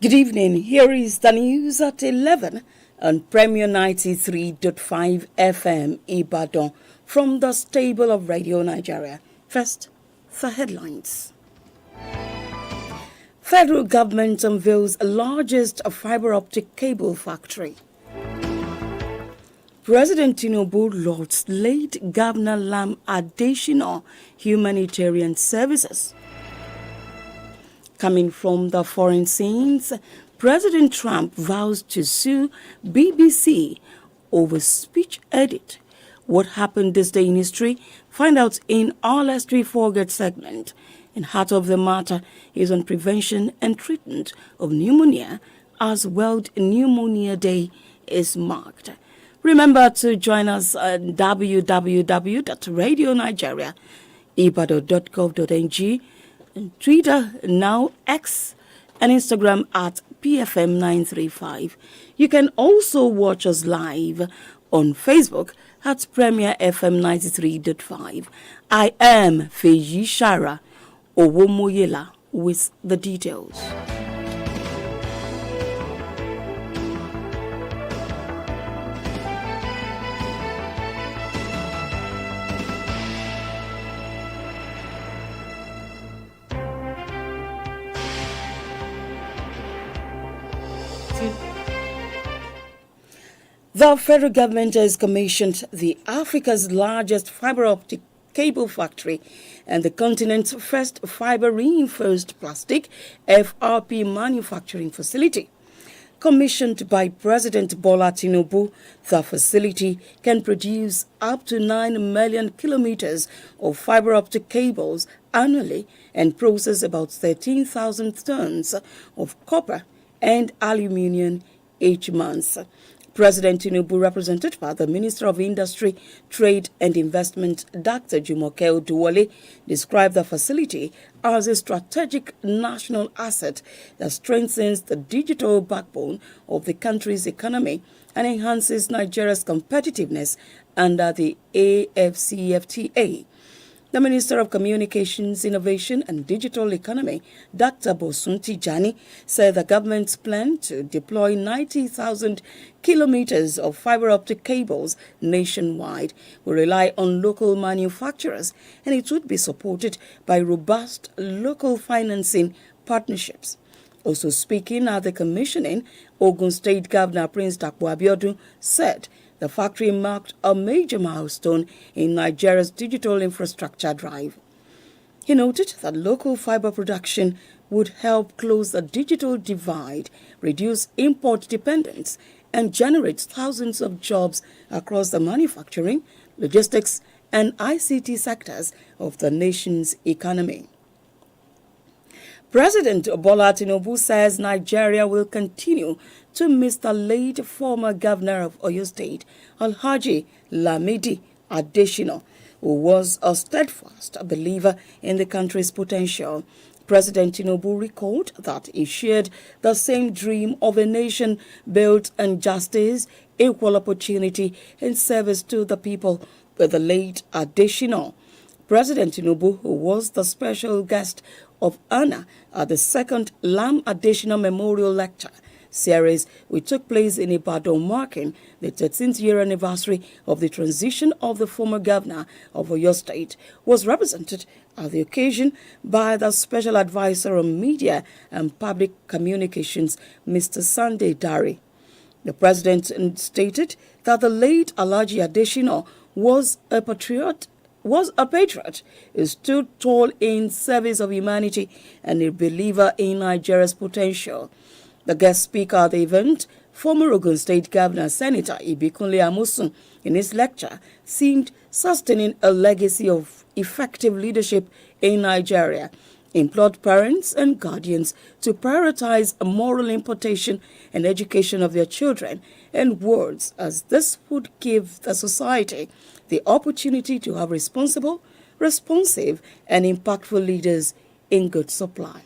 Good evening. Here is the news at 11 on Premier 93.5 FM Ibadan from the stable of Radio Nigeria. First, the headlines. Federal government unveils largest fiber optic cable factory. President Tinubu lauds late Governor Lam Adesina humanitarian services. Coming from the foreign scenes, President Trump vows to sue BBC over speech edit. What happened this day in history? Find out in our Lest We Forget segment. And heart of the matter is on prevention and treatment of pneumonia as World Pneumonia Day is marked. Remember to join us at www.radionigeriaibadan.gov.ng, Twitter, now X, and Instagram at PFM935. You can also watch us live on Facebook at Premier FM 93.5. I am Feyi Shara Owomoyela with the details. The federal government has commissioned the Africa's largest fiber optic cable factory and the continent's first fiber reinforced plastic FRP manufacturing facility. Commissioned by President Bola Tinubu, the facility can produce up to 9 million kilometers of fiber optic cables annually and process about 13,000 tons of copper and aluminium each month. President Tinubu, represented by the Minister of Industry, Trade and Investment, Dr. Jumoke Oduwole, described the facility as a strategic national asset that strengthens the digital backbone of the country's economy and enhances Nigeria's competitiveness under the AFCFTA. The Minister of Communications, Innovation and Digital Economy, Dr. Bosun Tijani, said the government's plan to deploy 90,000 kilometers of fiber optic cables nationwide will rely on local manufacturers, and it would be supported by robust local financing partnerships. Also speaking at the commissioning, Ogun State Governor Prince Dapo Abiodun said the factory marked a major milestone in Nigeria's digital infrastructure drive. He noted that local fiber production would help close the digital divide, reduce import dependence, and generate thousands of jobs across the manufacturing, logistics, and ICT sectors of the nation's economy. President Bola Tinubu says Nigeria will continue to miss the late former governor of Oyo State, Alhaji Lamidi Adesina, who was a steadfast believer in the country's potential. President Tinubu recalled that he shared the same dream of a nation built on justice, equal opportunity, and service to the people with the late Adesina. President Tinubu, who was the special guest of honor at the second Lam Adesina Memorial Lecture series, which took place in Ibadan, marking the 13th year anniversary of the transition of the former governor of Oyo State, was represented at the occasion by the Special Advisor on Media and Public Communications, Mr. Sunday Dari. The president stated that the late Alhaji Adesina was a patriot, who stood tall in service of humanity and a believer in Nigeria's potential. The guest speaker at the event, former Ogun State Governor Senator Ibikunle Amosun, in his lecture, seemed sustaining a legacy of effective leadership in Nigeria, implored parents and guardians to prioritize moral impartation and education of their children and wards, as this would give the society the opportunity to have responsible, responsive, and impactful leaders in good supply.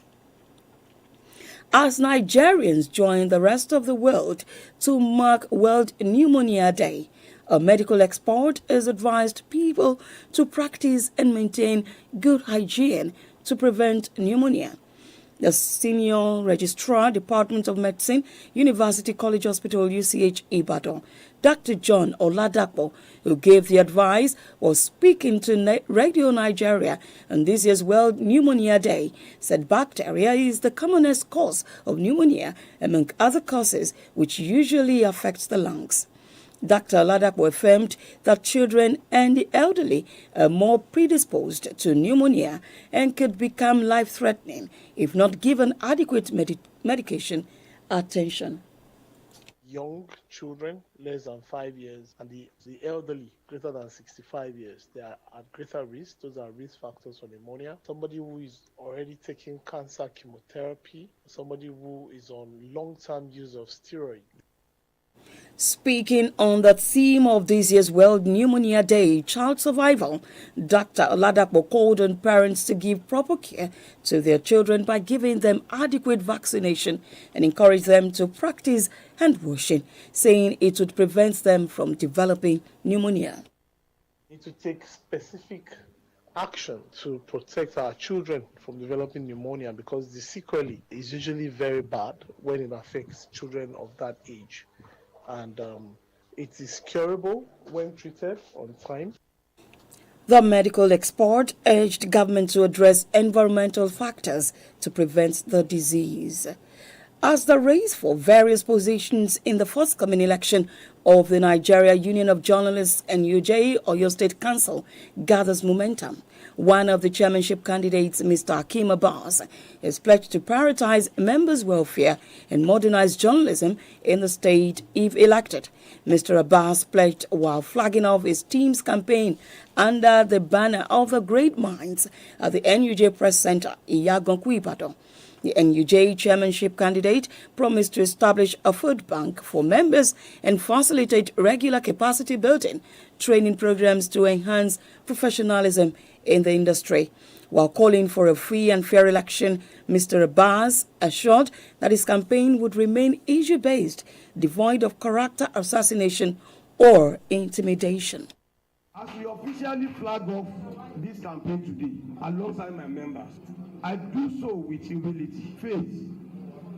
As Nigerians join the rest of the world to mark World Pneumonia Day, a medical expert has advised people to practice and maintain good hygiene to prevent pneumonia. The Senior Registrar, Department of Medicine, University College Hospital, UCH Ibadan, Dr. John Oladapo, who gave the advice, was speaking to Radio Nigeria on this year's World Pneumonia Day, said bacteria is the commonest cause of pneumonia among other causes which usually affects the lungs. Dr. Oladapo affirmed that children and the elderly are more predisposed to pneumonia and could become life-threatening if not given adequate medication attention. Young children less than 5 years and the elderly greater than 65 years, they are at greater risk. Those are risk factors for pneumonia. Somebody who is already taking cancer chemotherapy, somebody who is on long-term use of steroids. Speaking on the theme of this year's World Pneumonia Day, Child Survival, Dr. Oladapo called on parents to give proper care to their children by giving them adequate vaccination and encourage them to practice hand washing, saying it would prevent them from developing pneumonia. We need to take specific action to protect our children from developing pneumonia because the sequelae is usually very bad when it affects children of that age. And it is curable when treated on time. The medical expert urged government to address environmental factors to prevent the disease. As the race for various positions in the forthcoming election of the Nigeria Union of Journalists NUJ Oyo State Council gathers momentum, one of the chairmanship candidates, Mr. Hakeem Abbas, is pledged to prioritize members' welfare and modernize journalism in the state if elected. Mr. Abbas pledged while flagging off his team's campaign under the banner of the Great Minds at the NUJ Press Center, Iyaganku, Ibadan. The NUJ chairmanship candidate promised to establish a food bank for members and facilitate regular capacity building training programs to enhance professionalism in the industry. While calling for a free and fair election, Mr. Abbas assured that his campaign would remain issue-based, devoid of character assassination or intimidation. As we officially flag off this campaign today, alongside my members, I do so with humility, faith,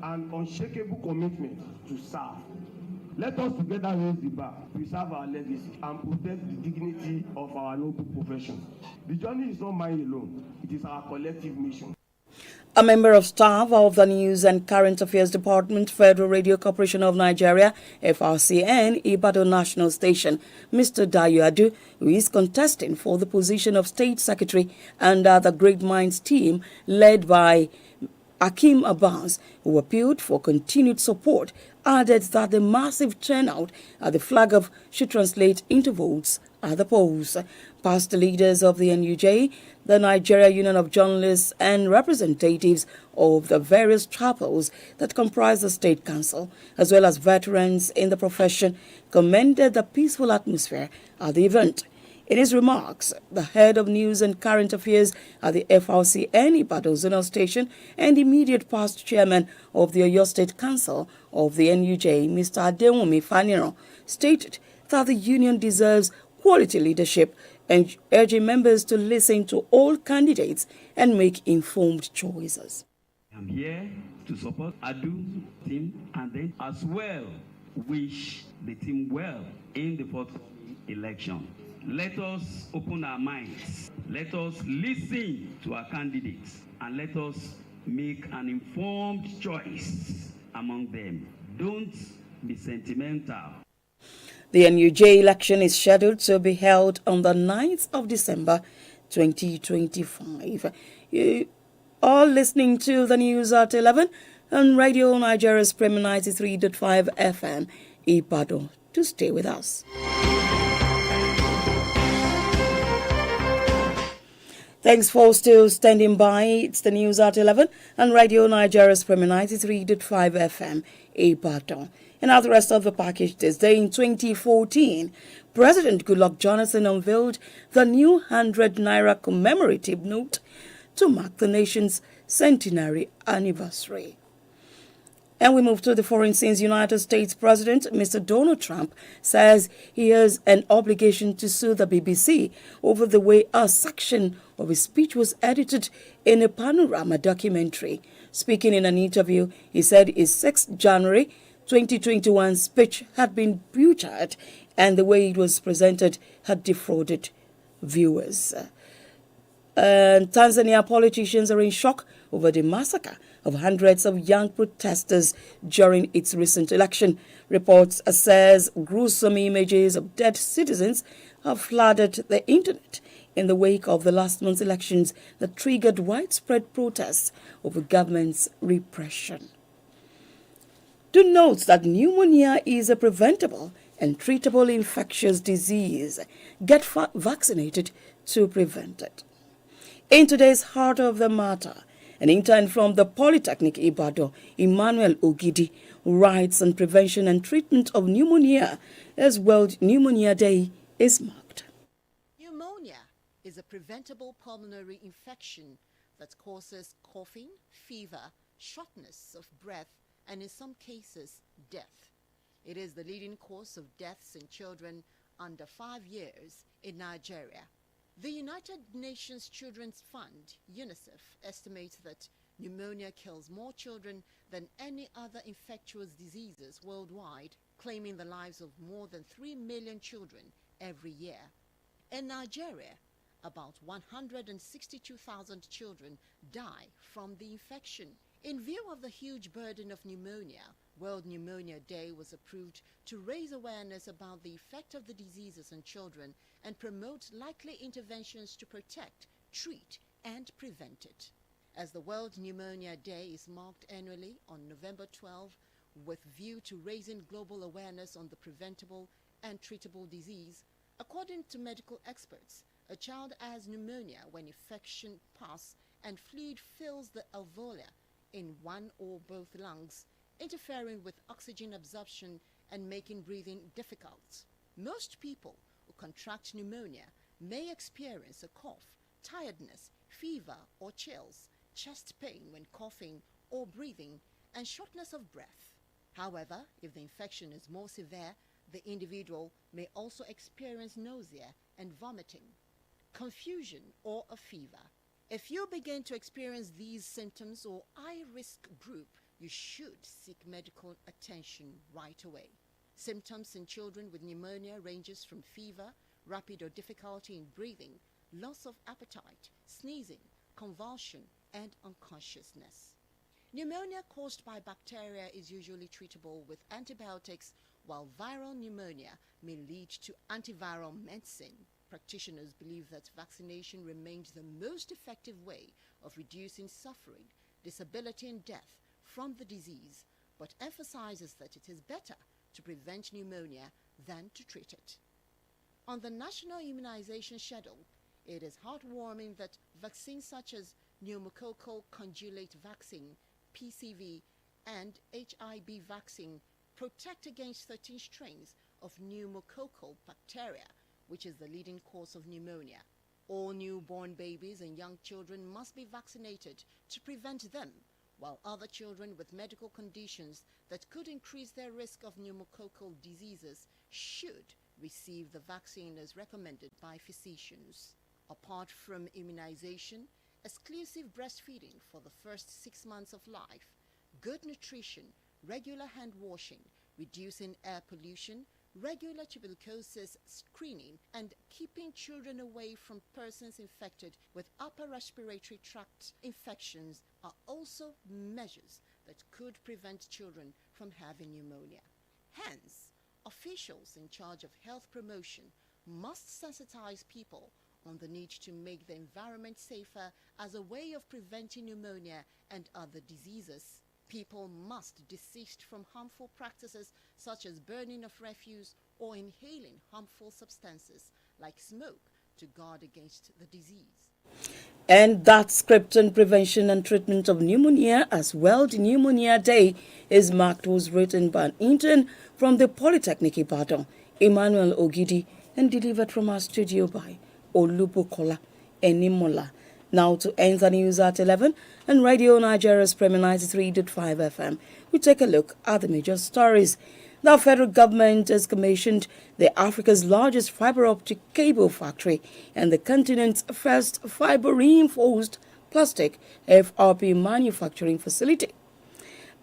and unshakable commitment to serve. Let us together raise the bar, preserve our legacy, and protect the dignity of our noble profession. The journey is not mine alone. It is our collective mission. A member of staff of the News and Current Affairs Department, Federal Radio Corporation of Nigeria, FRCN, Ibadan National Station, Mr. Dayo Adu, who is contesting for the position of State Secretary under the Great Minds team led by Hakeem Abbas, who appealed for continued support, added that the massive turnout at the flag-off should translate into votes at the polls. Past leaders of the NUJ, the Nigeria Union of Journalists, and representatives of the various chapels that comprise the State Council, as well as veterans in the profession, commended the peaceful atmosphere at the event. In his remarks, the head of News and Current Affairs at the FRCN Ibadan Zonal Station and immediate past chairman of the Oyo State Council of the NUJ, Mr. Adewumi Faniro, stated that the union deserves quality leadership and urging members to listen to all candidates and make informed choices. I'm here to support Adu team and then as well wish the team well in the forthcoming election. Let us open our minds. Let us listen to our candidates and let us make an informed choice among them. Don't be sentimental. The NUJ election is scheduled to be held on the 9th of December 2025. You are listening to the news at 11 on Radio Nigeria's Premier 93.5 FM, Ibadan. To stay with us. Thanks for still standing by. It's the news at 11 on Radio Nigeria's Premier 93.5 FM, Ibadan. And now the rest of the package this day in 2014, President Goodluck Jonathan unveiled the new 100 Naira commemorative note to mark the nation's centenary anniversary. And we move to the foreign scenes. United States President Mr. Donald Trump says he has an obligation to sue the BBC over the way a section of his speech was edited in a Panorama documentary. Speaking in an interview, he said his 6th January 2021 speech had been butchered and the way it was presented had defrauded viewers. Tanzania politicians are in shock over the massacre of hundreds of young protesters during its recent election. Reports says gruesome images of dead citizens have flooded the internet in the wake of the last month's elections that triggered widespread protests over government's repression. Do note that pneumonia is a preventable and treatable infectious disease. Get vaccinated to prevent it. In today's Heart of the Matter, an intern from the Polytechnic Ibadan, Emmanuel Ogidi, writes on prevention and treatment of pneumonia as World Pneumonia Day is marked. Pneumonia is a preventable pulmonary infection that causes coughing, fever, shortness of breath, and in some cases, death. It is the leading cause of deaths in children under 5 years in Nigeria. The United Nations Children's Fund, UNICEF, estimates that pneumonia kills more children than any other infectious diseases worldwide, claiming the lives of more than 3 million children every year. In Nigeria, about 162,000 children die from the infection. In view of the huge burden of pneumonia, World Pneumonia Day was approved to raise awareness about the effect of the diseases on children and promote likely interventions to protect, treat, and prevent it. As the World Pneumonia Day is marked annually on November 12 with view to raising global awareness on the preventable and treatable disease, according to medical experts, a child has pneumonia when infection passes and fluid fills the alveoli in one or both lungs, interfering with oxygen absorption and making breathing difficult. Most people who contract pneumonia may experience a cough, tiredness, fever or chills, chest pain when coughing or breathing, and shortness of breath. However, if the infection is more severe, the individual may also experience nausea and vomiting, confusion, or a fever. If you begin to experience these symptoms or high-risk group, you should seek medical attention right away. Symptoms in children with pneumonia ranges from fever, rapid or difficulty in breathing, loss of appetite, sneezing, convulsion, and unconsciousness. Pneumonia caused by bacteria is usually treatable with antibiotics, while viral pneumonia may lead to antiviral medicine. Practitioners believe that vaccination remains the most effective way of reducing suffering, disability, and death from the disease, but emphasizes that it is better to prevent pneumonia than to treat it. On the National Immunization Schedule, it is heartwarming that vaccines such as pneumococcal conjugate vaccine, PCV, and HIB vaccine protect against 13 strains of pneumococcal bacteria, which is the leading cause of pneumonia. All newborn babies and young children must be vaccinated to prevent them, while other children with medical conditions that could increase their risk of pneumococcal diseases should receive the vaccine as recommended by physicians. Apart from immunization, exclusive breastfeeding for the first 6 months of life, good nutrition, regular hand washing, reducing air pollution, regular tuberculosis screening, and keeping children away from persons infected with upper respiratory tract infections are also measures that could prevent children from having pneumonia. Hence, officials in charge of health promotion must sensitize people on the need to make the environment safer as a way of preventing pneumonia and other diseases. People must desist from harmful practices such as burning of refuse or inhaling harmful substances like smoke to guard against the disease. And that script on prevention and treatment of pneumonia as World Pneumonia Day is marked was written by an intern from the Polytechnic Ibadan, Emmanuel Ogidi, and delivered from our studio by Olubukola Enimola. Now to end the news at 11 and Radio Nigeria's Premier 93.5 FM. We take a look at the major stories. The federal government has commissioned the Africa's largest fiber optic cable factory and the continent's first fiber-reinforced plastic FRP manufacturing facility.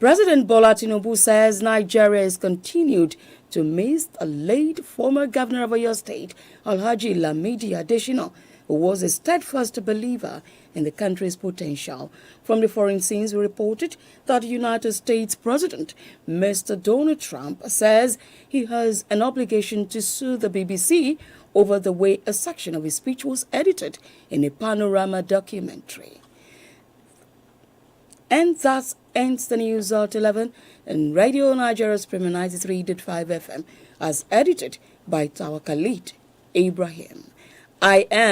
President Bola Tinubu says Nigeria has continued to miss the late former governor of Oyo State, Alhaji Lamidi Adesina, who was a steadfast believer in the country's potential. From the foreign scenes, we reported that the United States President, Mr. Donald Trump, says he has an obligation to sue the BBC over the way a section of his speech was edited in a Panorama documentary. And that ends the news at 11 and Radio Nigeria's Premier 93.5 FM, as edited by Tawakalit Ibrahim. I am